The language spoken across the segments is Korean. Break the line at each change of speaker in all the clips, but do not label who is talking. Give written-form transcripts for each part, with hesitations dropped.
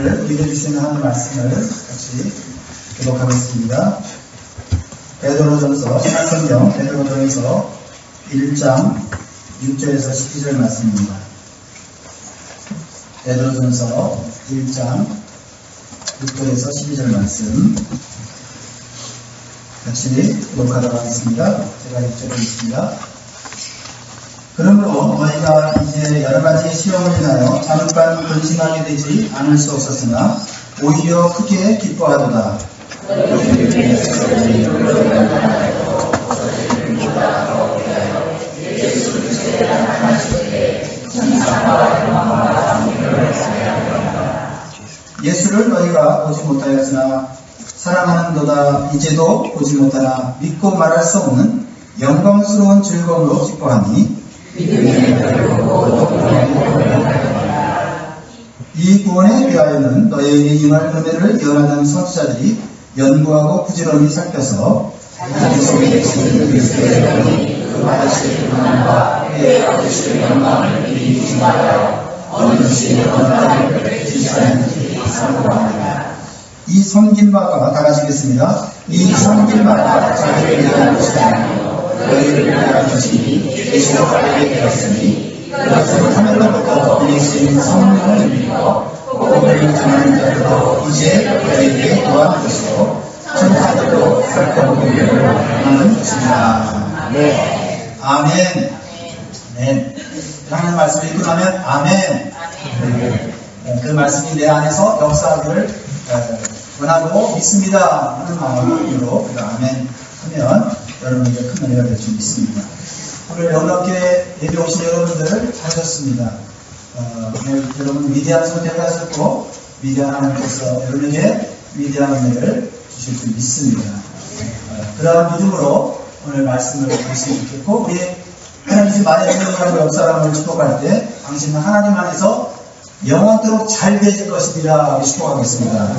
오늘 우리에게 주시는 하나님의 말씀을 같이 기록하겠습니다. 베드로전서, 신약성경 베드로전서 1장 6절에서 12절 말씀입니다. 베드로전서 1장 6절에서 12절 말씀 같이 기록하도록 하겠습니다. 제가 6절을 읽습니다. 그러므로 너희가 이제 여러가지 시험을 인하여 잠깐 근심하게 되지 않을 수 없었으나 오히려 크게 기뻐하도다. 예수를 너희가 보지 못하였으나 사랑하는도다. 이제도 보지 못하나 믿고 말할 수 없는 영광스러운 즐거움으로 기뻐하니 이 구원에 대하여는 너희에게 임할 은혜를 예언하는 선지자들이 연구하고 부지런히 살펴서 자기 속에 계신 그리스도의 영이 그 받으실 평안과 그의 얻으실 영광을 미리 증거하여 어느 것이 언약을 맺지 않는지 선고합니다. 이 섬긴 바가 다 같이겠습니다. 이 섬긴 바가 자기를 위한 것이 아니요 너희를 위한 것이니 계시록 알게 되었으니 이것은 하늘로부터 내리신 성령을 믿고 복음을 전하는 자들도 이제 너희에게 구한 것이고 천사들도 살펴보기를 원하는 것이다. 아멘. 아멘. 네. 하나님 말씀을 읽고 나면 아멘. 그 말씀이 내 안에서 역사하기를 원하고 믿습니다 하는 마음으로 아멘 하면 여러분에게 큰 은혜가 될 줄 믿습니다. 오늘 영락교회 예배 오신 여러분들 잘하셨습니다. 오늘 여러분 위대한 선택을 하셨고 위대한 하나님께서 여러분에게 위대한 은혜를 주실 줄 믿습니다. 그러한 믿음으로 오늘 말씀을 보시면 좋겠고 우리 하나님이 만약에 여러분하고 역사람을 축복할 때 당신은 하나님 안에서 영원토록 잘 되실 것이니라 축복하겠습니다.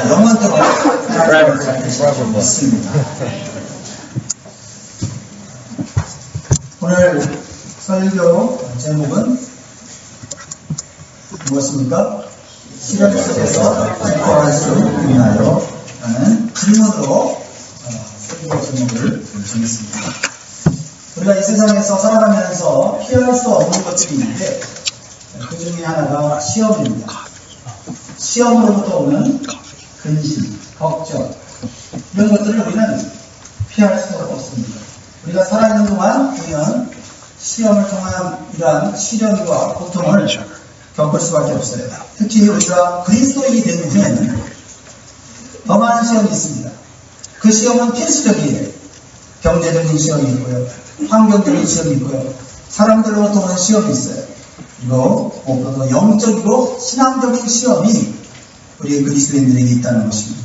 영원토록 하나님을 잘 되실 줄 믿습니다. 오늘 설교 제목은 무엇입니까? 시련 속에서 기뻐할 수 있나요? 라는 질문으로 설교 제목을 정했습니다. 우리가 이 세상에서 살아가면서 피할 수 없는 것들이 있는데 그 중에 하나가 시험입니다. 시험으로부터 오는 근심, 걱정 이런 것들을 우리는 피할 수 없습니다. 우리가 살아있는 동안 우리는 시험을 통한 이러한 시련과 고통을 겪을 수밖에 없어요. 특히 우리가 그리스도인이 된 후에는 더 많은 시험이 있습니다. 그 시험은 필수적이에요. 경제적인 시험이 있고요. 환경적인 시험이 있고요. 사람들로부터 오는 시험이 있어요. 그리고 무엇보다 영적이고 신앙적인 시험이 우리 그리스도인들에게 있다는 것입니다.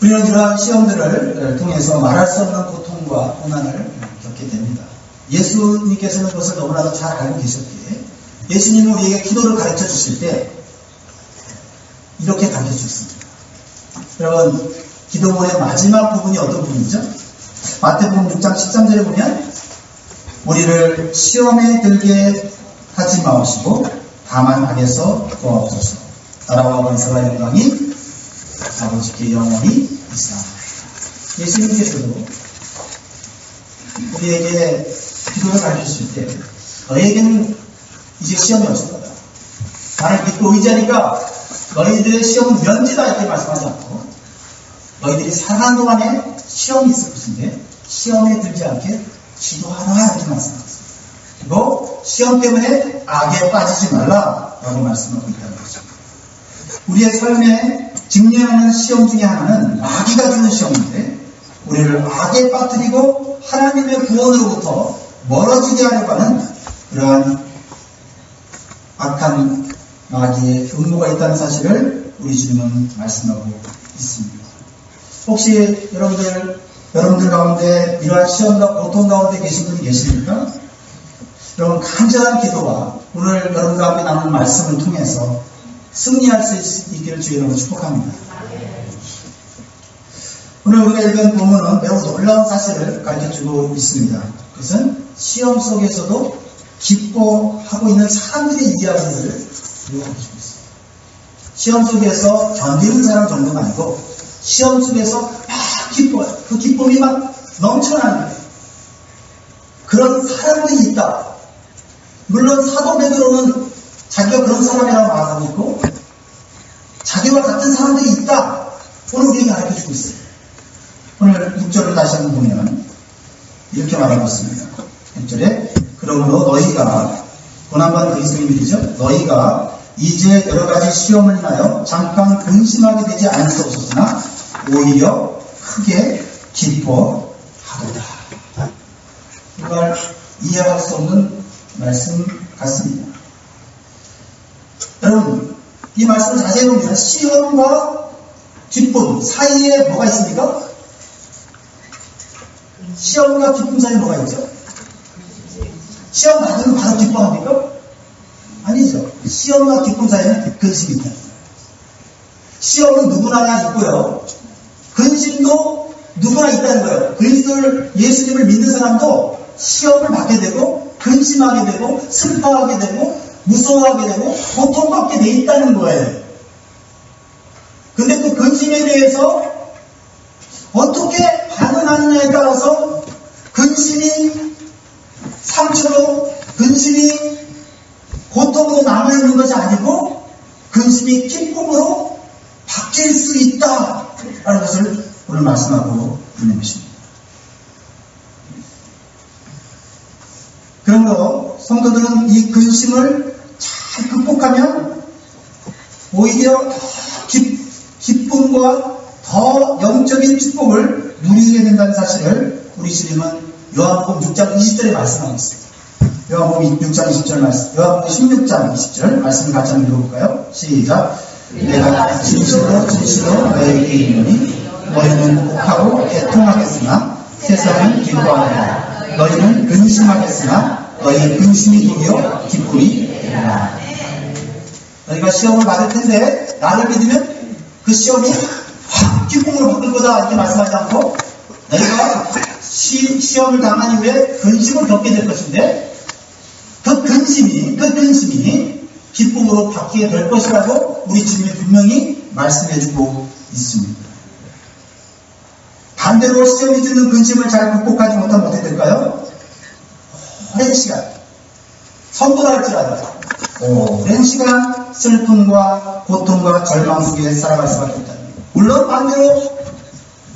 우리는 이러한 시험들을 통해서 말할 수 없는 고통과 고난을 겪게 됩니다. 예수님께서는 그것을 너무나도 잘 알고 계셨기에 예수님은 우리에게 기도를 가르쳐 주실 때 이렇게 가르쳐 주셨습니다. 여러분 기도문의 마지막 부분이 어떤 부분이죠? 마태복음 6장 13절에 보면 우리를 시험에 들게 하지 마시고 다만 악에서 구하옵소서. 나라와 권세와 영광이 아버지께 영원히 있으나. 예수님께서도 우리에게 기도를 가르치실 때 너희에게는 이제 시험이 없을 거다. 나를 믿고 의지하니까 너희들의 시험은 면제다 이렇게 말씀하지 않고 너희들이 살아가는 동안에 시험이 있을 것인데 시험에 들지 않게 기도하라 이렇게 말씀하셨습니다. 그리고 시험 때문에 악에 빠지지 말라라고 말씀하고 있다는 거죠. 우리의 삶에 직면하는 시험 중에 하나는 마귀가 주는 시험인데 우리를 악에 빠뜨리고 하나님의 구원으로부터 멀어지게 하려고 하는 그러한 악한 마귀의 음모가 있다는 사실을 우리 주님은 말씀하고 있습니다. 혹시 여러분들 가운데 이러한 시험과 고통 가운데 계신 분이 계십니까? 여러분 간절한 기도와 오늘 여러분 가운데 나눈 말씀을 통해서 승리할 수 있기를 주의 이름으로 축복합니다. 오늘 우리가 읽은 본문은 매우 놀라운 사실을 가르쳐주고 있습니다. 그것은 시험 속에서도 기뻐하고 있는 사람들의 이야기를 읽어주고 있어요. 시험 속에서 견디는 사람 정도가 아니고 시험 속에서 막 기뻐요. 그 기쁨이 막 넘쳐나는 거예요. 그런 사람들이 있다. 물론 사도 베드로는 자기가 그런 사람이라고 말하고 있고 자기와 같은 사람들이 있다. 오늘 우리에게 가르쳐주고 있어요. 오늘 6절을 다시 한번 보면 이렇게 말하고 있습니다. 6절에 그러므로 너희가 고난받는 그리스도인들이죠. 너희가 이제 여러 가지 시험을 인하여 잠깐 근심하게 되지 않을 수 없었으나 오히려 크게 기뻐하도다. 이걸 이해할 수 없는 말씀 같습니다. 여러분, 이 말씀을 자세히 보면 시험과 기쁨 사이에 뭐가 있습니까? 시험과 기쁨 사이에 뭐가 있죠? 시험 받으면 바로 기뻐합니까? 아니죠. 시험과 기쁨 사이에는 근심이 있다. 시험은 누구나 있고요. 근심도 누구나 있다는 거예요. 그리스도를, 예수님을 믿는 사람도 시험을 받게 되고 근심하게 되고 슬퍼하게 되고 무서워하게 되고 고통받게 돼 있다는 거예요. 근데 그 근심에 대해서 어떻게 반응하느냐에 따라서 근심이 상처로, 근심이 고통으로 남아있는 것이 아니고 근심이 기쁨으로 바뀔 수 있다라는 것을 오늘 말씀하고 있는 것입니다. 그러므로 성도들은 이 근심을 잘 극복하면 오히려 기쁨과 더 영적인 축복을 누리게 된다는 사실을 우리 주님은 요한복음 6장 20절에 말씀하고 있습니다. 요한복음 6장 20절 말씀, 요한복음 16장 20절 말씀을 같이 한번 읽어볼까요? 시작. 내가 진실로 진실로 너희에게 이르노니 너희는 복하고 애통하겠으나 세상은 기뻐하리라. 너희는 근심하겠으나 너희의 근심이 도리어 기쁨이 되리라. 너희가 시험을 받을 텐데 나를 믿으면 그 시험이 확 기쁨으로 바뀔 거다 이렇게 말씀하지 않고 너희가 시험을 당한 이후에 근심을 겪게 될 것인데 그 근심이 기쁨으로 바뀌게 될 것이라고 우리 주님이 분명히 말씀해주고 있습니다. 반대로 시험이 주는 근심을 잘 극복하지 못하면 어떻게 될까요? 오랜 시간, 성도라 할지라도 오랜 시간 슬픔과 고통과 절망 속에 살아갈 수밖에 없다. 물론 반대로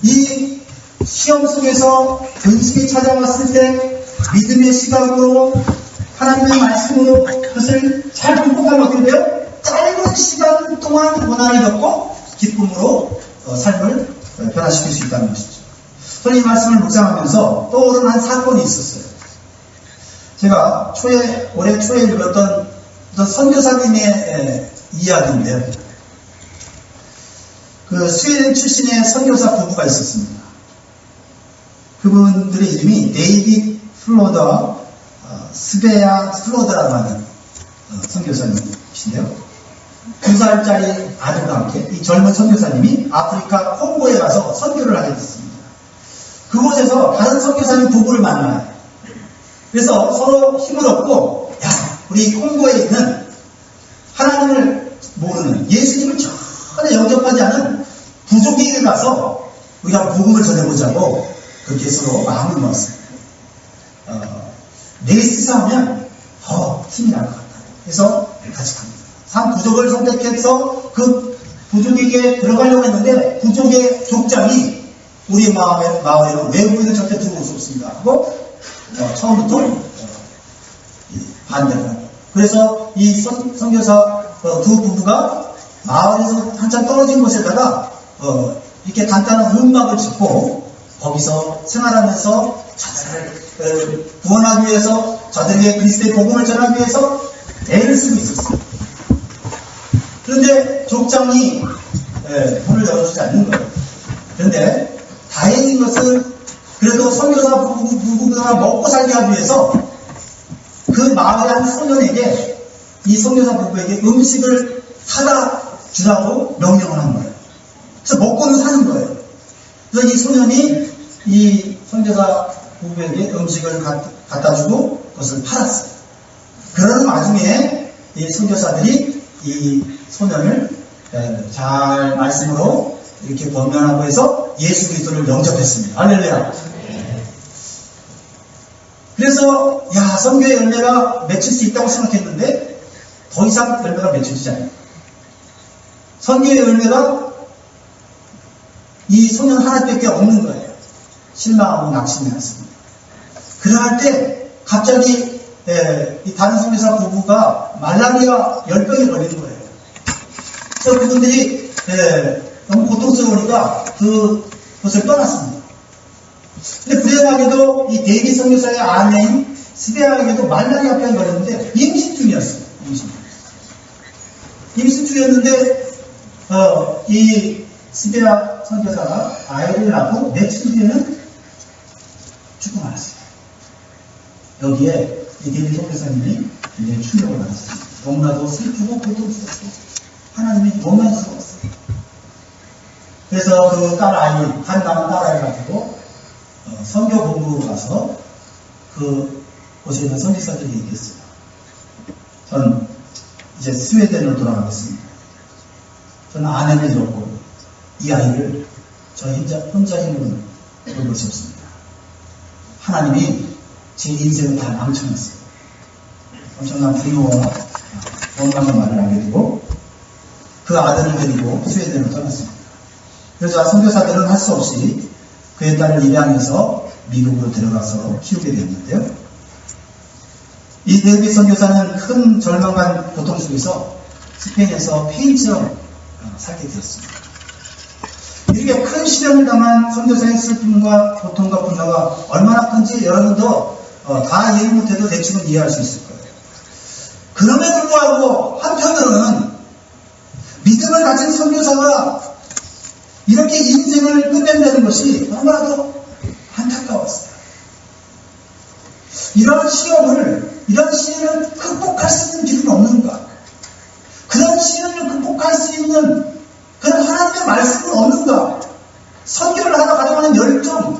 이 시험 속에서 근심이 찾아왔을 때 믿음의 시각으로 하나님의 말씀으로 그것을 잘 극복하면 어떻게 돼요? 짧은 시간 동안 고난을 겪고 기쁨으로 삶을 변화시킬 수 있다는 것이죠. 저는 이 말씀을 묵상하면서 떠오른 한 사건이 있었어요. 제가 올해 초에 읽었던 선교사님의 이야기인데요. 그 스웨덴 출신의 선교사 부부가 있었습니다. 그분들의 이름이 데이빗 플로더와 스베야 플로더라고 하는 선교사님이신데요. 2살짜리 아들과 함께 이 젊은 선교사님이 아프리카 콩고에 가서 선교를 하게 됐습니다. 그곳에서 다른 선교사님 부부를 만나요. 그래서 서로 힘을 얻고 우리 콩고에 있는 하나님을 모르는 예수님을 전혀 영접하지 않은 부족에게 가서 우리가 복음을 전해보자고 그렇게 서로 마음을 먹었어요. 넷이서 하면 더 힘이 날 것 같다. 그래서 같이 갑니다. 한 부족을 선택해서 그 부족에게 들어가려고 했는데 부족의 족장이 우리 마을에는 외국인은 절대 들어올 수 없습니다 하고 처음부터 반대를 하고 그래서 이 선교사 두 부부가 마을에서 한참 떨어진 곳에다가 이렇게 간단한 움막을 짓고 거기서 생활하면서 자들을 구원하기 위해서 자들에게 그리스도의 복음을 전하기 위해서 애를 쓰고 있었어요. 그런데 족장이 문을 열어주지 않는 거예요. 그런데 다행인 것은 그래도 선교사 부부가 먹고 살게 하기 위해서 그 마을의 한 소년에게 이 선교사 부부에게 음식을 사다 주라고 명령을 한 거예요. 그래서 먹고는 사는 거예요. 그래서 이 소년이 이 선교사 부부에게 음식을 갖다 주고 그것을 팔았어요. 그러는 와중에 이 선교사들이 이 소년을 잘 말씀으로 이렇게 권면하고 해서 예수 그리스도를 영접했습니다. 할렐루야. 그래서 선교의 열매가 맺힐 수 있다고 생각했는데 더 이상 열매가 맺혀지지 않아요. 선교의 열매가 이 소년 하나밖에 없는 거예요. 실망하고 낙심이 났습니다. 그럴 때 갑자기 이 다른 선교사 부부가 말라리아 열병에 걸리는 거예요. 그래서 그분들이 너무 고통스러우니까 그곳을 떠났습니다. 근데 불행하게도 이 데이비 선교사의 아내인 스베아에게도 말라리아 병에 걸렸는데 임신 중이었어요. 임신 중이었는데 이 스베아 선교사가 아이를 낳고 며칠 뒤에는 죽고 말았어요. 여기에 이 데이비 선교사님이 굉장히 충격을 받았어요. 너무나도 슬프고 고통스럽고 하나님이 너무나 스러웠어요. 그래서 그 딸 아이, 한 남은 딸 아이 가지고 선교 공부로 가서 그 곳에 있는 선교사들이 얘기했어요. 저는 이제 스웨덴으로 돌아가겠습니다. 저는 아내를 잃었고 이 아이를 저 혼자 힘으로는 볼 것이 없습니다. 하나님이 제 인생을 다 망쳐놨어요. 엄청난 분노와 원망의 말을 하게 되고 그 아들을 데리고 스웨덴으로 떠났습니다. 그래서 선교사들은 할 수 없이 그의 딸을 입양해서 미국으로 데려가서 키우게 되었는데요. 이 데이비 선교사는 큰 절망과 고통 속에서 스페인에서 폐인처럼 살게 되었습니다. 이렇게 큰 시련을 당한 선교사의 슬픔과 고통과 분노가 얼마나 큰지 여러분도 다 이해 못해도 대충은 이해할 수 있을 거예요. 그럼에도 불구하고 한편으로는 믿음을 가진 선교사가 이렇게 인생을 끝낸다는 것이 너무나도 안타까웠어요. 이런 시련을 극복할 수 있는 길은 없는가? 그런 시련을 극복할 수 있는 그런 하나님의 말씀은 없는가? 선교를 하다 가져가는 열정,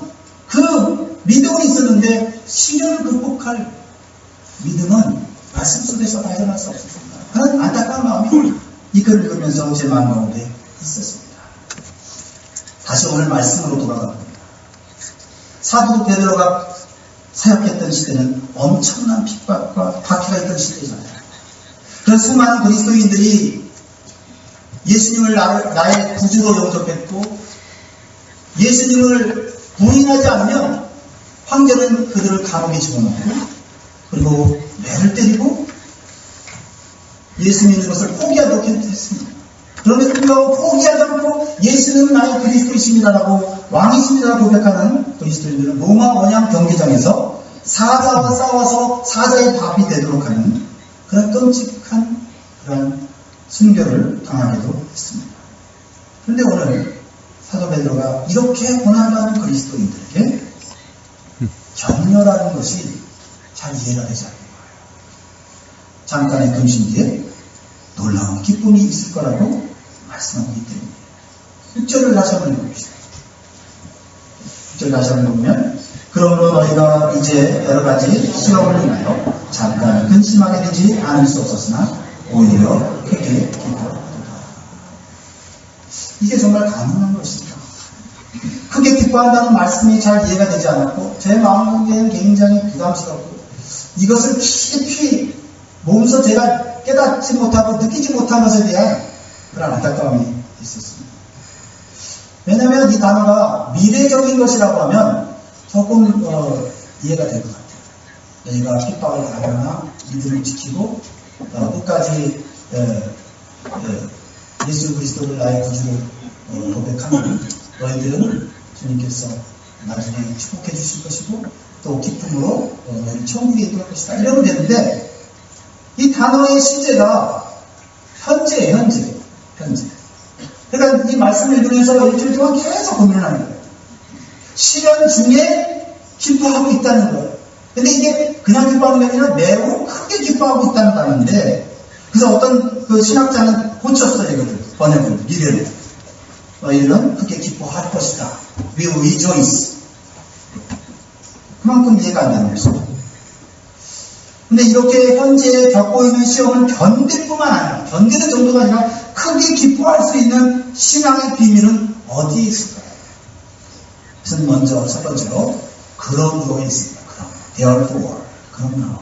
그 믿음이 있었는데 시련을 극복할 믿음은 말씀 속에서 발견할 수 없었습니다. 그런 안타까운 마음이 이 글을 읽으면서 제 마음 가운데 있었습니다. 다시 오늘 말씀으로 돌아갑니다. 사도 베드로가 사역했던 시대는 엄청난 핍박과 박해가 있던 시대잖아요. 그런 수많은 그리스도인들이 예수님을 나의 구주로 영접했고 예수님을 부인하지 않으면 황제는 그들을 감옥에 집어넣고 그리고 매를 때리고 예수 믿는 것을 포기하도록 했습니다. 그럼에도 불구하고 포기하지 않고 예수는 나의 그리스도이십니다라고 왕이십니다라고 고백하는 그리스도인들은 로마 원양 경기장에서 사자와 싸워서 사자의 밥이 되도록 하는 그런 끔찍한 그런 순교를 당하기도 했습니다. 그런데 오늘 사도 베드로가 이렇게 고난받는 그리스도인들에게 격려라는 것이 잘 이해가 되지 않는 거예요. 잠깐의 근심 뒤에 놀라운 기쁨이 있을 거라고 말씀하고 있기 때문에 6절을 다시 한번 읽어봅시다. 6절 다시 한번 보면 그러므로 너희가 이제 여러 가지 시험을 인하여 잠깐 근심하게 되지 않을 수 없었으나 오히려 크게 기뻐하도다. 이게 정말 가능한 것입니다. 크게 기뻐한다는 말씀이 잘 이해가 되지 않았고 제 마음에는 굉장히 부담스럽고 이것을 깊이 몸소 제가 깨닫지 못하고 느끼지 못한 것에 대한 그런 안타까움이 있었습니다. 왜냐하면 이 단어가 미래적인 것이라고 하면 조금 이해가 될 것 같아요. 너희가 핍박을 당하거나 믿음을 지키고 끝까지 예수 그리스도를 나의 구주로 고백하면 너희들은 주님께서 나중에 축복해 주실 것이고 또 기쁨으로 너희 천국에 이끌 것이다. 이러면 되는데 이 단어의 시제가 현재예요. 현재. 그러니까 이 말씀을 읽으면서 일주일 동안 계속 고민을 하는 거예요. 시련 중에 기뻐하고 있다는 거예요. 근데 이게 그냥 기뻐하는 게 아니라 매우 크게 기뻐하고 있다는 단어인데 그래서 어떤 그 신학자는 고쳤어요. 이거를 번역을 미래로 너희들은 크게 기뻐할 것이다. We rejoice. 그만큼 이해가 안 되는 것입니다. 근데 이렇게 현재 겪고 있는 시험을 견딜 뿐만 아니라, 견디는 정도가 아니라 크게 기뻐할 수 있는 신앙의 비밀은 어디에 있을까요? 그래서 먼저 첫 번째로 그러므로에 있습니다. therefore, 그러므로.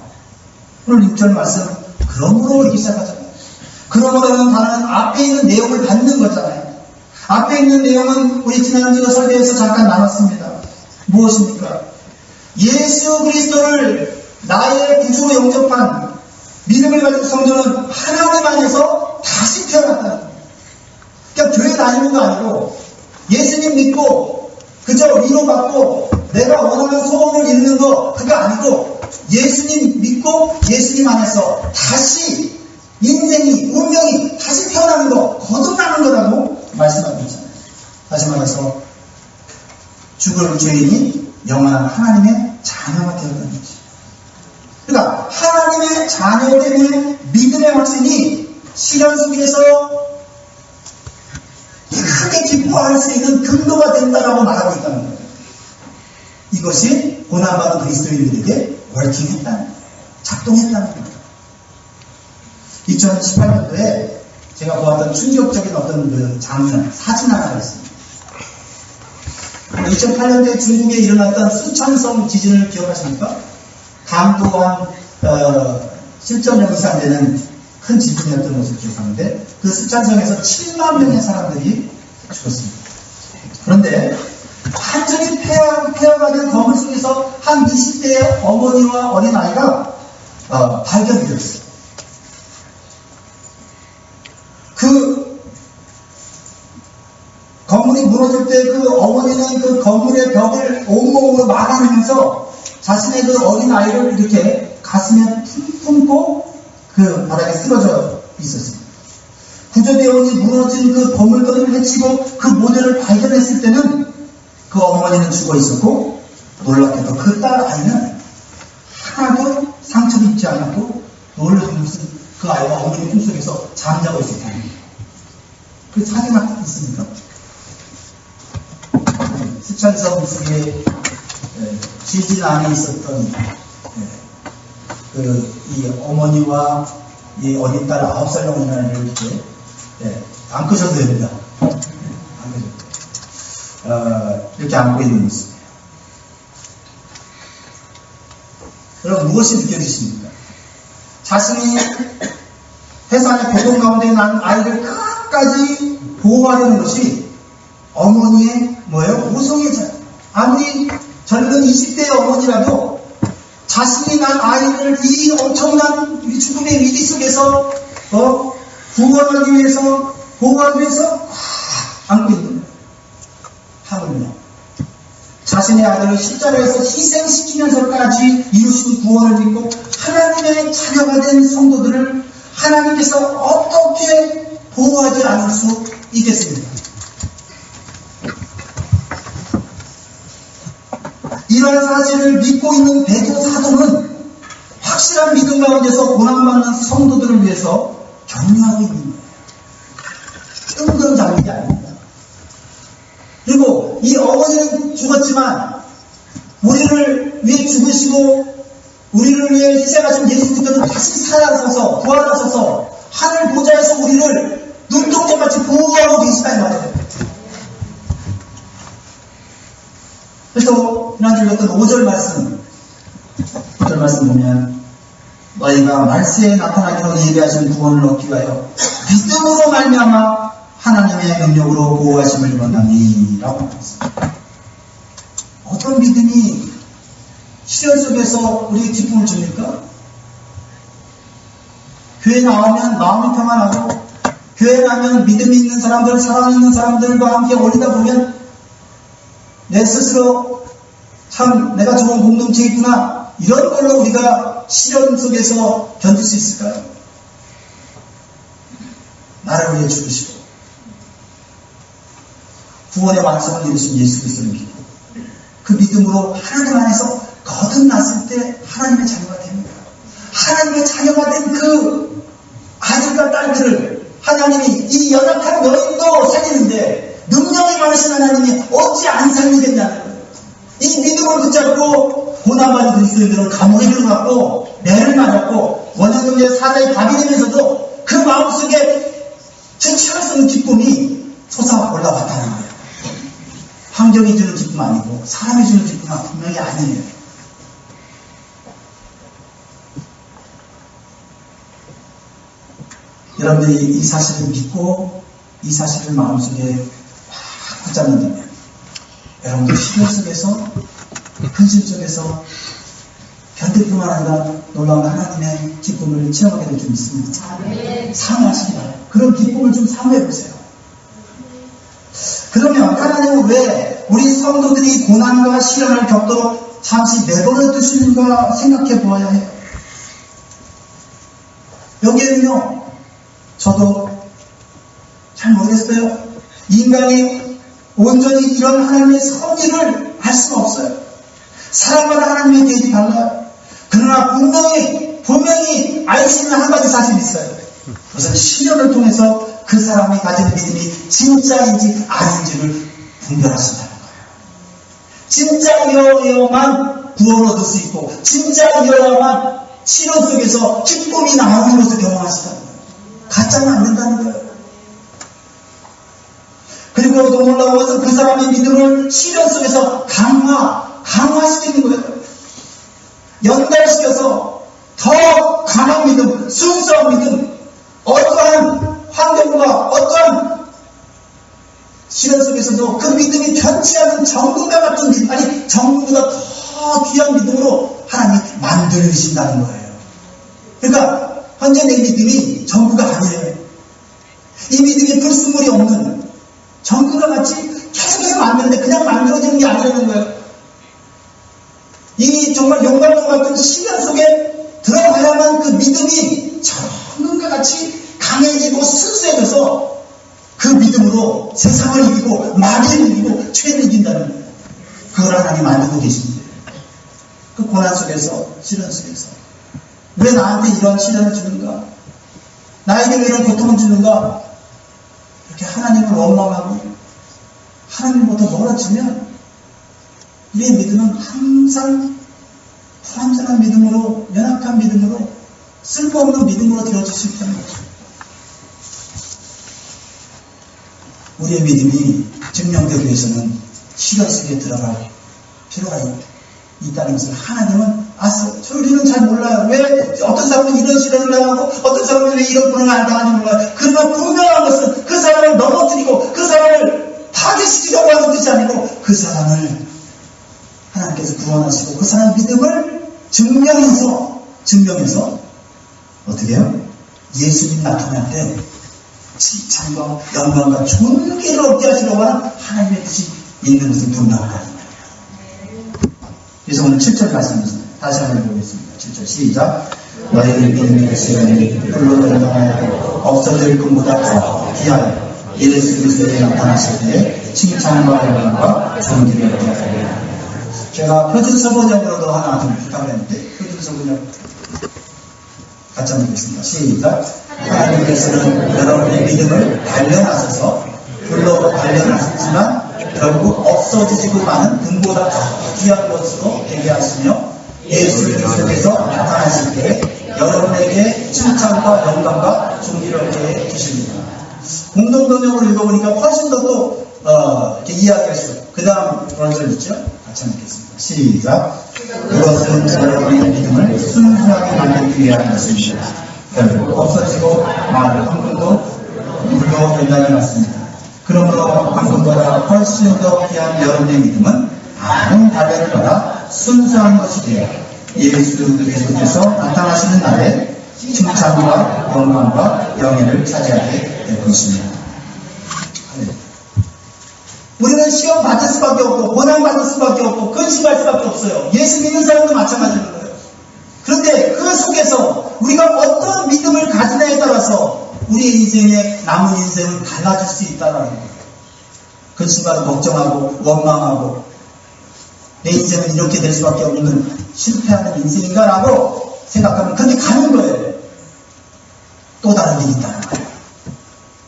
오늘 6절 말씀 그러므로 이렇게 시작하잖아요. 그러므로는 단어는 앞에 있는 내용을 받는 거잖아요. 앞에 있는 내용은 우리 지난주 설교에서 잠깐 나눴습니다. 무엇입니까? 예수 그리스도를 나의 구주로 영접한 믿음을 가진 성도는 하나님 안에서 다시 태어났다는 거예요. 그러니까 교회 다니는 거 아니고 예수님 믿고 그저 위로받고 내가 원하는 소원을 이루는 거 그거 아니고 예수님 믿고 예수님 안에서 다시 인생이 운명이 다시 태어나는 거 거듭나는 거라고 말씀하고 있잖아요. 다시 말해서 죽을 죄인이 영원한 하나님의 자녀가 되었다는 거지. 그러니까 하나님의 자녀 때문에 믿음의 확신이 시련 속에서 크게 기뻐할 수 있는 근거가 된다라고 말하고 있다는 거예요. 이것이 고난받은 그리스도인들에게 월킹했다는 거예요. 작동했다는 거예요. 2018년도에 제가 보았던 충격적인 어떤 그 장면, 사진 하나가 있습니다. 2008년도에 중국에 일어났던 수천성 지진을 기억하십니까? 강도 한 7.0 이상 되는 큰 지진이었던 것을 기억하는데 그 수천성에서 7만 명의 사람들이 죽었습니다. 그런데 완전히 폐허가 된 건물 속에서 한 20대의 어머니와 어린아이가 발견이 되었어요. 그 건물이 무너질 때 그 어머니는 그 건물의 벽을 온몸으로 막아내면서 자신의 그 어린아이를 이렇게 가슴에 품고 그 바닥에 쓰러져 있었습니다. 구조대원이 무너진 그 건물들을 해치고 그 모델을 발견했을 때는 그 어머니는 죽어 있었고 놀랍게도 그 딸 아이는 하나도 상처를 입지 않았고 놀라운 것은 그 아이가 어머니 품속에서 잠자고 있었다는 거예요. 그 사진 있습니까? 수천성 속에 지진 안에 있었던 이 어머니와 이 어린 딸 9살 어린아이를 이렇게 안 끄셔도 됩니다. 이렇게 안고 있는 모습이에요. 여러분 무엇이 느껴지십니까? 자신이 해산의 고통 가운데 난 아이를 끝까지 보호하려는 것이 어머니의 뭐예요? 모성애자. 아무리 젊은 20대의 어머니라도 자신이 난 아이를 이 엄청난 죽음의 위기 속에서 구원하기 위해서 보호하기 위해서 안고 있는 거예요. 하물며 자신의 아들을 십자가에서 희생시키면서까지 이루신 구원을 믿고 하나님의 자녀가 된 성도들을 하나님께서 어떻게 보호하지 않을 수 있겠습니까? 이런 사실을 믿고 있는 베드로 사도는 확실한 믿음 가운데서 고난받는 성도들을 위해서 격려하고 있는 거예요. 뜬금 잡는 게 아닙니다. 그리고 이 어머니는 죽었지만 우리를 위해 죽으시고 우리를 위해 희생하신 예수 그리스도는 다시 살아서서 부활하셔서 하늘 보좌에서 우리를 눈동자같이 보호하고 계시다는 말이에요. 그래서 지난주에 읽었던 5절 말씀 보면 너희가 말세에 나타나기로 예비하신 구원을 얻기 위하여 믿음으로 말미암아 하나님의 능력으로 보호하심을 입었나니 라고 말했습니다. 어떤 믿음이 시련 속에서 우리에게 기쁨을 줍니까? 교회 나오면 마음이 평안하고 교회 나오면 믿음이 있는 사람들, 사랑 있는 사람들과 함께 어울리다 보면 내 스스로 참 내가 좋은 공동체에 있구나 이런 걸로 우리가 시련 속에서 견딜 수 있을까요? 나를 위해 죽으시고 구원의 완성을 이루신 예수 그리스도를 믿고 그 믿음으로 하나님 안에서 거듭났을 때 하나님의 자녀가 됩니다. 하나님의 자녀가 된 그 아들과 딸들을 하나님이 이 연약한 여인도 살리는데 능력이 많으신 하나님이 어찌 안 살리겠냐는 거예요. 이 믿음을 붙잡고 고난받은 그리스도인들은 감옥에 들어갔고 매를 맞았고 원형경제 사자의 밥이 되면서도 그 마음속에 주체할 수 없는 기쁨이 솟아 올라왔다는 거예요. 환경이 주는 기쁨 아니고 사람이 주는 기쁨은 분명히 아니에요. 여러분들이 이 사실을 믿고 이 사실을 마음속에 막 붙잡는다면 여러분들 시련 속에서 근심 속에서 견딜뿐만 아니라 놀라운 하나님의 기쁨을 체험하게 될 줄 믿습니다. 사모하시기 바랍니다. 그런 기쁨을 좀 사모해보세요. 그러면 하나님은 왜 우리 성도들이 고난과 시련을 겪도록 잠시 내버려 두시는가 생각해 보아야 해요. 여기에는요, 저도 잘 모르겠어요. 인간이 온전히 이런 하나님의 섭리를 알 수가 없어요. 사람마다 하나님의 계획이 달라요. 그러나 분명히 알 수 있는 한 가지 사실이 있어요. 그것은 시련을 통해서 그 사람이 가진 믿음이 진짜인지 아닌지를 분별하신다는 거예요. 진짜여야만 구원을 얻을 수 있고 진짜여야만 시련 속에서 기쁨이 나오는 것을 경험하시다는 거예요. 가짜는 안 된다는 거예요. 그리고 더 놀라운 것은 그 사람의 믿음을 시련 속에서 강화시키는 거예요. 연달시켜서 더 강한 믿음, 순수한 믿음, 어떠한 환경과 어떠한 시련 속에서도 그 믿음이 변치 않는 정금과 같은 믿음, 아니 정금보다 더 귀한 믿음으로 하나님이 만들으신다는 거예요. 그러니까 현재 내 믿음이 정금가 아니에요. 이 믿음이 불순물이 없는 정금과 같이 계속해서 만드는데 그냥 만들어지는 게 아니라는 거예요. 이 정말 영광과 같은 시련 속에 들어가야만 그 믿음이 정금과 같이 강해지고 순수해져서 그 믿음으로 세상을 이기고 마귀를 이기고 죄를 이긴다는 거예요. 그걸 하나님 만들고 계신데 그 고난 속에서 시련 속에서 왜 나한테 이런 시련을 주는가? 나에게 왜 이런 고통을 주는가? 이렇게 하나님을 원망하고 하나님부터 멀어지면 우리의 믿음은 항상 불완전한 믿음으로, 연약한 믿음으로, 쓸모없는 믿음으로 되어질 수 있다는 거죠. 우리의 믿음이 증명되기 위해서는 시련 속에 들어갈 필요가 있다는 것을 하나님은 아세요. 우리는 잘 몰라요. 왜 어떤 사람은 이런 시련을 당하고 어떤 사람은 왜 이런 고난을 안 당하는지 몰라요. 그러나 분명한 것은 그 사람을 넘어뜨리고 그 사람을 파괴시키려고 하는 뜻이 아니고 그 사람을 하나님께서 구원하시고 그 사람의 믿음을 증명해서 어떻게 해요? 예수님 나타날 때 칭찬과 영광과 존귀를 얻게 하시려고 하는 하나님의 뜻이 있는 것을 분명하다. 그래서 오늘 7절 말씀입니다. 다시 한번 읽어보겠습니다. 7절 시작. 너희의 믿음의 시간이 홀로 들어가야 없어질 것보다 더 귀하여 예수 그리스도에 나타나실 때 칭찬과 영광과 존귀를 얻게 하리라. 제가 표준서 번역으로도 하나 좀 부탁을 했는데 표준서 번역 같이 한번 읽겠습니다. 시작. 하나님께서는 여러분의 믿음을 단련하셔서 불로 단련하셨지만 결국 없어지지고 마는 금보다 더 귀한 것으로 되게 하시며 예수 그리스도께서 나타나실 때 여러분에게 칭찬과 영광과 존귀를 얻게 해 주십니다. 공동번역으로 읽어보니까 훨씬 더 또 이렇게 이해하기가 쉬워요. 그 다음 번절 있죠? 같이 한번 읽겠습니다. 시작. 그것은 여러분의 믿음을 순수하게 만들기 위한 것입니다. 결국 없어지고 말 황금도 물로 변장해 놨습니다. 그러므로 황금보다 훨씬 더 귀한 여러분의 믿음은 많은 단련을 받아 순수한 것이 되어 예수 그리스도께서 나타나시는 날에 칭찬과 영광과 영예를 차지하게 될 것입니다. 우리는 시험 받을 수밖에 없고 고난 받을 수밖에 없고 근심할 수밖에 없어요. 예수 믿는 사람도 마찬가지인 거예요. 그런데 그 속에서 우리가 어떤 믿음을 가지냐에 따라서 우리의 인생의 남은 인생은 달라질 수 있다는 거예요. 근심하고 걱정하고 원망하고 내 인생은 이렇게 될 수밖에 없는 실패하는 인생인가라고 생각하면 그렇게 가는 거예요. 또 다른 일이 있다는 거예요.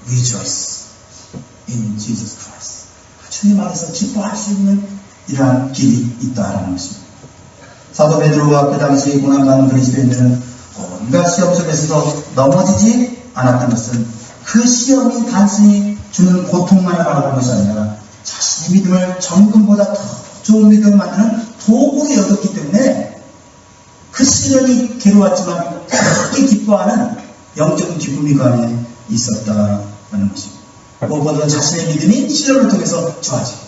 Rejoice in Jesus Christ. 주님 안에서 기뻐할 수 있는 이러한 길이 있다라는 것입니다. 사도 베드로가 그 당시 고난받는 그리스도인들은 온갖 시험 속에서도 넘어지지 않았던 것은 그 시험이 단순히 주는 고통만을 바라보는 것이 아니라 자신의 믿음을 정금보다 더 좋은 믿음을 만드는 도구로 여겼기 때문에 그 시련이 괴로웠지만 크게 기뻐하는 영적인 기쁨이 그 안에 있었다는 것입니다. 무엇보다 자신의 믿음이 시련을 통해서 좋아지고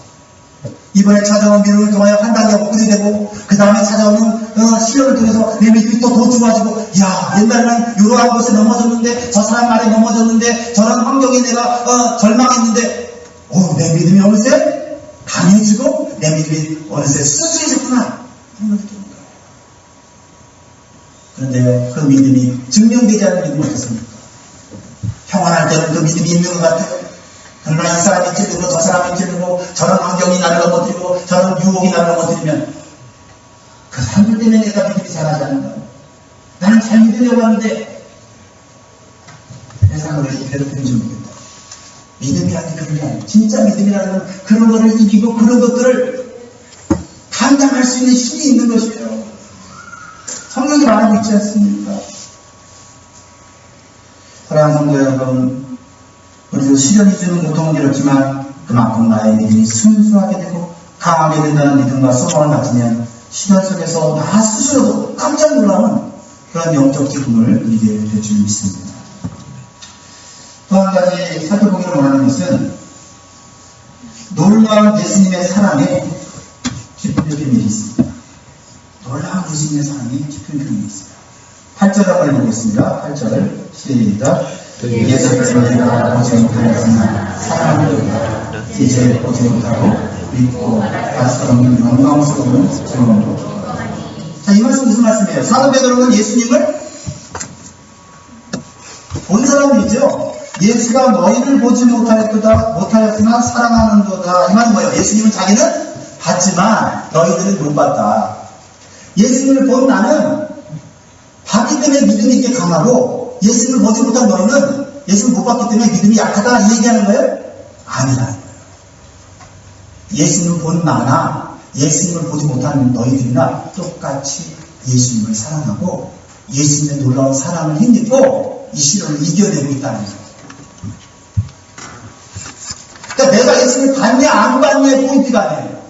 이번에 찾아온 믿음을 통하여 한 단계 업그레이드 되고 그 다음에 찾아오는 시련을 통해서 내 믿음이 또 더 좋아지고 야 옛날에는 이러한 곳에 넘어졌는데 저 사람 말에 넘어졌는데 저런 환경에 내가 절망했는데 내 믿음이 어느새 강해지고 내 믿음이 어느새 수수해졌구나 그런 걸 느끼는 거예요. 그런데 그 믿음이 증명되지 않는 믿음은 어떻습니까? 평안할 때는 그 믿음이 있는 것 같아요. 그러나 이 사람이 찔리고 저 사람이 찔리고 저런 환경이 나를 넘어뜨리고 저런 유혹이 나를 넘어뜨리면 그 사람들 때문에 내가 믿음이 자라지 않는다. 나는 잘 믿으려고 하는데 세상을 이렇게 괴롭히는지 모르겠다. 믿음이라는 게 그런 게 아니에요. 진짜 믿음이라는 건 그런 거를 이기고 그런 것들을 감당할 수 있는 힘이 있는 것이에요. 성경이 말하고 있지 않습니까? 사랑하는 성도 여러분, 우리도 시련이 주는 고통은 괴롭지만 그만큼 나의 믿음이 순수하게 되고 강하게 된다는 믿음과 소망을 가지면 시련 속에서 나 스스로도 깜짝 놀라는 그런 영적 기쁨을 누리게 될 줄 믿습니다. 또 한 가지 살펴보기를 원하는 것은 놀라운 예수님의 사랑에 기쁨적인 일이 있습니다. 놀라운 예수님의 사랑에 기쁨적인 일이 있습니다. 8절 한번 읽어보겠습니다. 8절 시작. 예수께서 내가 보지 못하였으나 사랑하노라. 이제 보지 못하고 믿고 다시 없는 영광스러운 증언으로. 자, 이 말씀 무슨 말씀이에요? 사도 베드로는 예수님을 본 사람이죠. 예수가 너희를 보지 못하였으나 사랑하는도다. 이 말은 뭐예요? 예수님은 자기는 봤지만 너희들은 못 봤다. 예수님을 본 나는 봤기 때문에 믿음이 있게 강하고 예수님을 보지 못한 너희는 예수님을 못 봤기 때문에 믿음이 약하다 이 얘기하는 거예요? 아니라는 거예요. 예수님을 본 나나 예수님을 보지 못한 너희들이나 똑같이 예수님을 사랑하고 예수님의 놀라운 사랑을 힘입고 이 시련을 이겨내고 있다는 거예요. 그러니까 내가 예수님을 봤냐 안 봤냐의 포인트가 아니에요.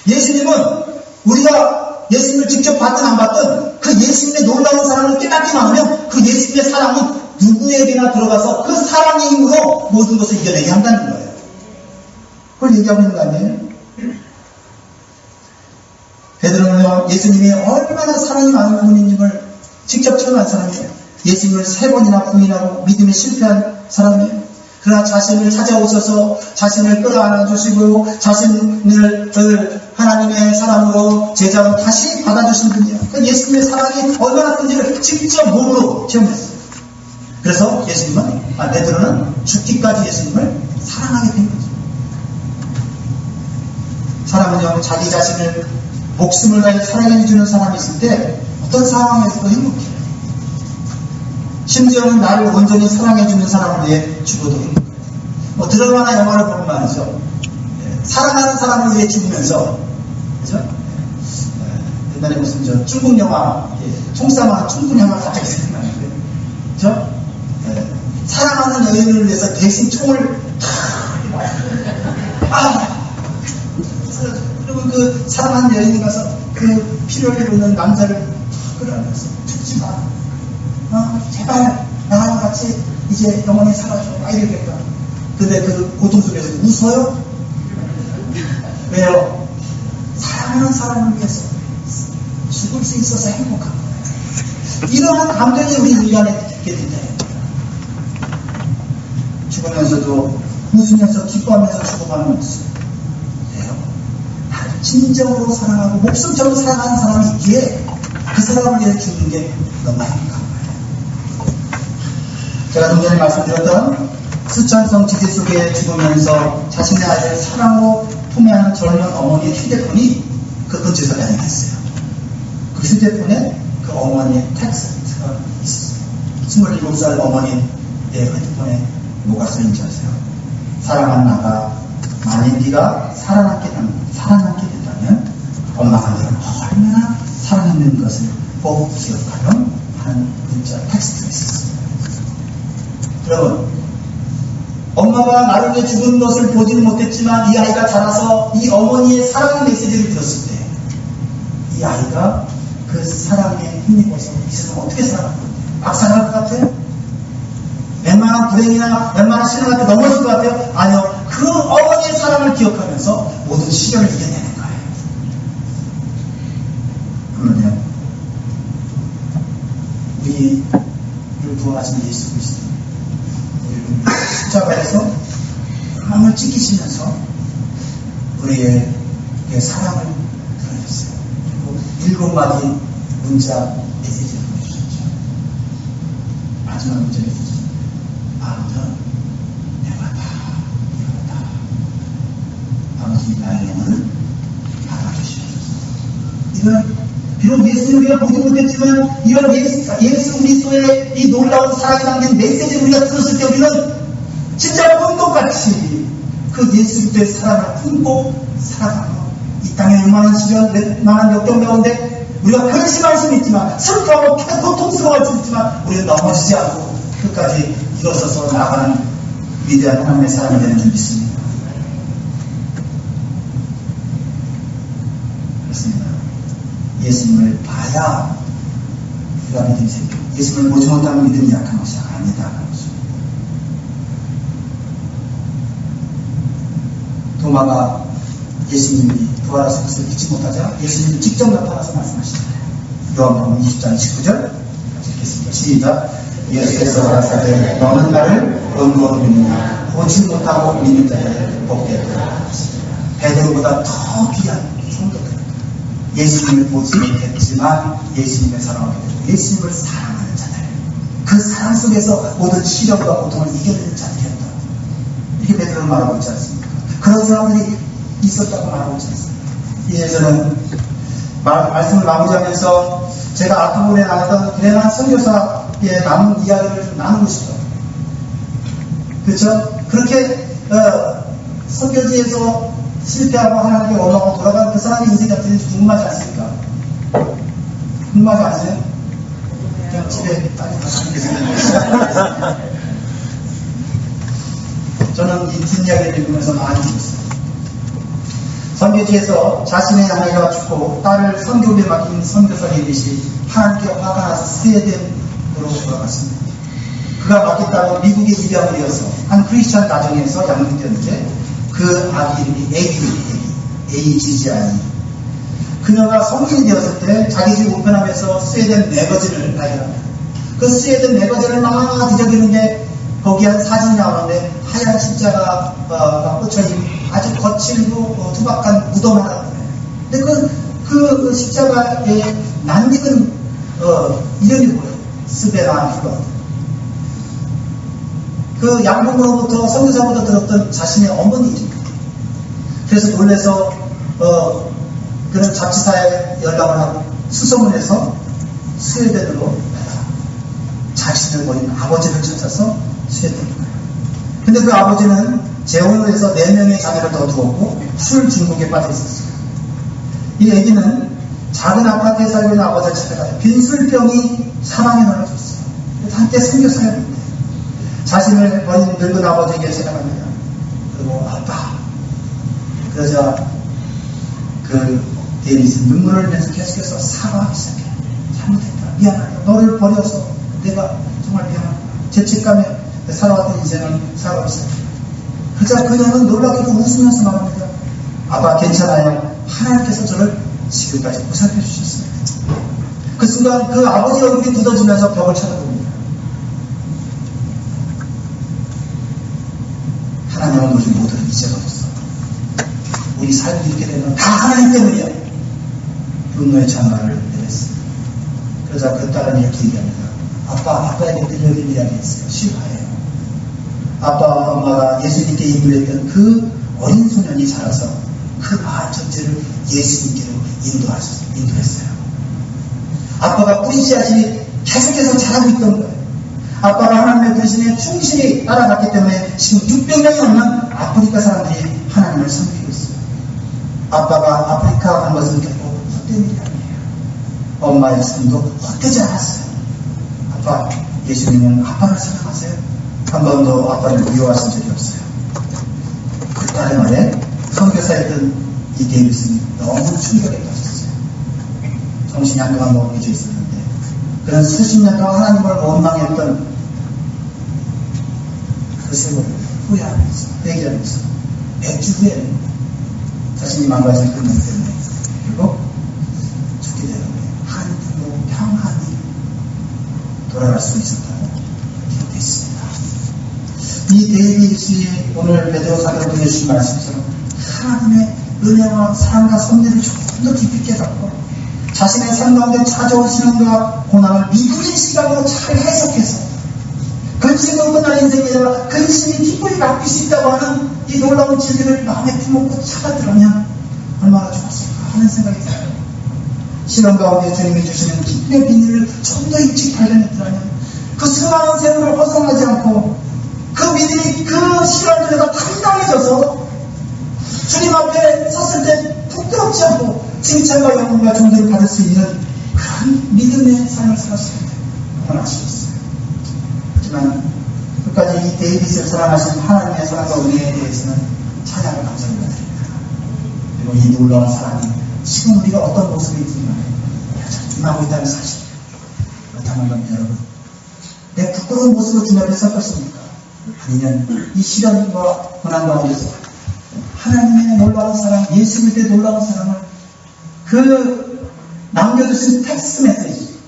예수님은 우리가 예수님을 직접 봤든 안 봤든 그 예수님의 놀라운 사랑을 깨닫기만 하면 그 예수님의 사랑은 누구에게나 들어가서 그 사랑의 힘으로 모든 것을 이겨내게 한다는 거예요. 그걸 얘기하고 있는 거 아니에요? 베드로는 예수님이 얼마나 사랑이 많은 분인지를 직접 체험한 사람이에요. 예수님을 3번이나 부인하고 믿음에 실패한 사람이에요. 그러나 자신을 찾아오셔서 자신을 끌어안아주시고 자신을 하나님의 사람으로 제자로 다시 받아주신 분이에요. 그 예수님의 사랑이 얼마나 큰지를 직접 몸으로 체험했어요. 그래서 베드로는 죽기까지 예수님을 사랑하게 된 거죠. 사람은요, 자기 자신을 목숨을 다해 사랑해주는 사람이 있을 때 어떤 상황에서도 행복해요. 심지어는 나를 온전히 사랑해주는 사람을 위해 죽어도 행복해요. 드라마나 영화를 보면 말이죠. 사랑하는 사람을 위해 죽으면서, 그죠? 옛날에 무슨 중국 영화, 총싸움하는 중국 영화 갑자기 생각나는데, 그죠? 사랑하는 여인을 위해서 대신 총을 그리고 그 사랑하는 여인이 가서 그 필요를 입는 남자를 끌어안아서 죽지 마. 제발 나와 같이 이제 영원히 살아줘. 이러겠다. 근데 그 고통 속에서 웃어요? 왜요? 사랑하는 사람을 위해서 죽을 수 있어서 행복한 거예요. 이러한 감정이 우리 인간에 있게 된다. 죽으면서도 웃으면서 기뻐하면서 죽어가는 모습. 왜요? 나를 진정으로 사랑하고 목숨처럼 사랑하는 사람이 있기에 그 사람을 위해 죽는 게 너무 행복한 거예요. 제가 좀 전에 말씀드렸던 수천성 지대 속에 죽으면서 자신의 아이를 사랑으로 품에하는 젊은 어머니의 휴대폰이 그 근처에서 발견했어요. 그 휴대폰에 그 어머니의 텍스트가 있었어요. 27살 어머니의 휴대폰에 뭐가 쓰인지 아세요? 사랑하는 나가 만일 네가 살아남게 된다면 엄마가 너를 얼마나 사랑하는지 여러분, 엄마가 나를 위해 죽은 것을 보지는 못했지만 이 아이가 자라서 이 어머니의 사랑의 메시지를 들었을 때 이 아이가 그 사랑에 힘입어서 이 세상 어떻게 살아갈 것 같아요? 막 살아갈 것 같아요? 웬만한 불행이나 웬만한 신앙한테 넘어질 것 같아요? 아니요. 그 어머니의 사랑을 기억하면서 모든 시련을 이겨내는 거예요. 그러면 우리를 구원하신 예수 그리스도 십자가에서 마음을 찢기시면서 우리의 사랑을 드러냈어요. 그리고 7마디 문자 메시지를 보내주셨죠. 마지막 문자 메시지. 아무튼 내가 다 이루었다. 아버지 나의 영혼을 받아주시옵소서. 이건 비록 예수를 우리가 보지 못했지만 이런 예수 그리스도의 이 놀라운 사랑이 담긴 메시지를 우리가 들었을 때 우리는 진짜 꿈독같이 그 예수 그리스도의 사랑을 품고 살아가며 이 땅에 얼마나 시련, 웬만한 역경 가운데 우리가 근심할 수는 있지만 슬퍼하고 고통스러워할 수는 있지만 우리는 넘어지지 않고 끝까지 일어서서 나아가는 위대한 하나님의 사람이 되는 줄 믿습니다. 그렇습니다. 예수님을 봐야 우리가 믿음이 생기고 예수님을 보지 못하는 믿음이 약한 것이 아니다. 도마가 예수님이 부활하신 것을 믿지 못하자 예수님이 직접 나타나서 말씀하시잖아요. 요한복음 20장 29절 같이 읽겠습니다. 시작. 예수께서 가라사대 너는 나를 원고로 믿느냐 보지 못하고 믿는 자를 복되다. 베드로보다 더 귀한 성도들 예수님을 보지 못했지만 예수님의 사랑을 믿고 예수님을 사랑하는 자들 그 사랑 속에서 모든 시련과 고통을 이겨내는 자들이었다. 이렇게 베드로는 말하고 있지 않습니까? 그런 사람들이 있었다고 말하고 있지 않습니까? 이제 저는 말씀을 마무리하면서 제가 앞부분에 나왔던 유명한 선교사의 남은 이야기를 좀 나누고 싶어요. 그렇죠? 그렇게 선교지에서 실패하고 하나님께 원하고 돌아가는 그 사람의 인생이 어떤지 궁금하지 않습니까? 궁금하지 않으세요? 그냥 집에 빨리 가서 생각합니다. 저는 이 뒷이야기를 읽으면서 많이 들었어요. 선교지에서 자신의 아내가 죽고 딸을 선교에 맡긴 선교사 데빗이 하나님께 화가 나서 스웨덴으로 돌아갔습니다. 그가 맡겼다고 미국에 입양을 이어서 한 크리스찬 가정에서 양육되었는데 그 아기 이름이 AGGI. 그녀가 성인이 되었을 때 자기 집 우편함에서 스웨덴 매거진을 발견합니다. 그 스웨덴 매거진을 막 뒤적이는데 거기에 한 사진이 나오는데 하얀 십자가가 꽂혀있는 아주 거칠고 투박한 무덤 하나. 근데 그 십자가에 낯익은 이름이 뭐예요? 스베나 휴가. 그 양궁으로부터 선교사부터 들었던 자신의 어머니 이름입니다. 그래서 놀래서 그런 잡지사에 연락을 하고 수송을 해서 스웨덴으로 자신을 버린 아버지를 찾아서 스웨덴으로 가요. 근데 그 아버지는 재혼을 해서 4명의 자녀를 더 두었고 술 중독에 빠져 있었어요. 이 아기는 작은 아파트에 살고 있는 아버지를 찾아가요. 빈술병이 사망에 넘어졌어요. 한때 선교사였는데 자신을 버린 늙은 아버지에게 찾아갑니다. 그리고 아빠. 그러자 그 데이빗은 눈물을 흘리면서 계속해서 사과하기 시작해요. 잘못했다. 미안하다. 너를 버려서 내가 정말 미안하다. 죄책감에 살아왔던 인생을 살아가기 시작해요. 그러자 그녀는 놀랍게도 웃으면서 말합니다. 아빠 괜찮아요. 하나님께서 저를 지금까지 보살펴 주셨습니다. 그 순간 그 아버지 얼굴이 굳어지면서 벽을 쳐다봅니다. 하나님은 우리 모두를 잊어버렸어. 우리 삶이 이렇게 되면 다 하나님 때문이야. 분노의 찬말을 내렸습니다. 그러자 그 딸은 이렇게 얘기합니다. 아빠에게 들려드린 이야기였어요. 실화예요. 아빠와 엄마가 예수님께 인도했던 그 어린 소년이 자라서 그 마을 전체를 예수님께로 인도했어요. 아빠가 뿌리씨앗이 계속해서 자라고 있던 거예요. 아빠가 하나님의 부르심에 충실히 따라갔기 때문에 지금 600명이 넘는 아프리카 사람들이 하나님을 섬기고 있어요. 아빠가 아프리카 간 것은 결코 헛된 일이 아니에요. 엄마의 삶도 헛되지 않았어요. 아빠, 예수님은 아빠를 사랑하세요? 한 번도 아빠를 미워하신 적이 없어요. 그 딸의 말에 선교사였던 이 데이비슨이 너무 충격에 빠졌어요. 정신이 한동안 먹혀져 있었는데 그런 수십 년 동안 하나님을 원망했던 그 세월을 후회하면서 회개하면서 몇 주 후에 자신이 망가진 그 문 때문에 결국 죽게 되는데 하나님도 평안히 돌아갈 수 있었다고 기록했습니다. 이 데이빗이 오늘 베드로사를 통해 주신 말씀처럼 하나님의 은혜와 사랑과 섭리를 조금 더 깊이 깨닫고 자신의 삶 가운데 찾아온 시련과 고난을 믿음의 시각으로 잘 해석해서 근심으로 끝날 인생이 아니라 근심이 기쁨이 바뀔 수 있다고 하는 이 놀라운 진리를 마음에 품었고 찾아들으면 얼마나 좋았을까 하는 생각이 들어요. 시련 가운데 주님이 주시는 기쁨의 비밀을 좀 더 일찍 발견했더라면 그 수많은 세월을 허송하지 않고 그 믿음이 그 시련들에다 당당해져서 주님 앞에 섰을 때 부끄럽지 않고 칭찬과 영광과 존경을 받을 수 있는 그런 믿음의 삶을 살았을 때 너무 아쉬웠어요. 하지만 끝까지 이 데이빗을 사랑하신 하나님의 사랑과 은혜에 대해서는 찬양을 감사를 드립니다. 그리고 이 놀라운 사랑이 지금 우리가 어떤 모습이 있지만 여전히 임하고 있다는 사실. 그렇다면 여러분, 내 부끄러운 모습을 주님 앞에 설 것입니까? 아니면 이 시련과 고난 가운데서 하나님의 놀라운 사랑, 예수 그리스도의 놀라운 사랑을 그 남겨두신 텍스트 메시지,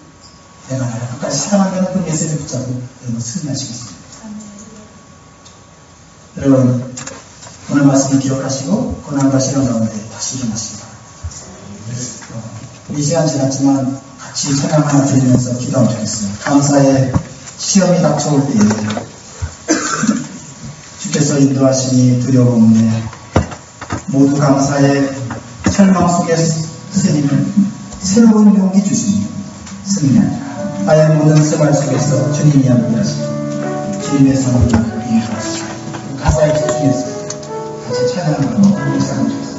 내가 나를 끝까지 사랑한다는 그 메시지를 붙잡고 여러분 승리하시겠습니다. 여러분, 오늘 말씀을 기억하시고 고난과 시련 가운데 다시 일어나시기 바랍니다. 이 시간 지났지만 같이 찬양 하나 드리면서 기도하겠습니다. 감사의 시험이 닥쳐올 때에 주께서 인도하시니 두려움에 모두 감사의 절망 속에 스님을 새로운 용기 주시니 승리하리라. 나의 모든 생활 속에서 주님이 함께하시니 주님의 성령을 인도하시라. 가사에 집중해서 같이 찬양하고 묵상하겠습니다.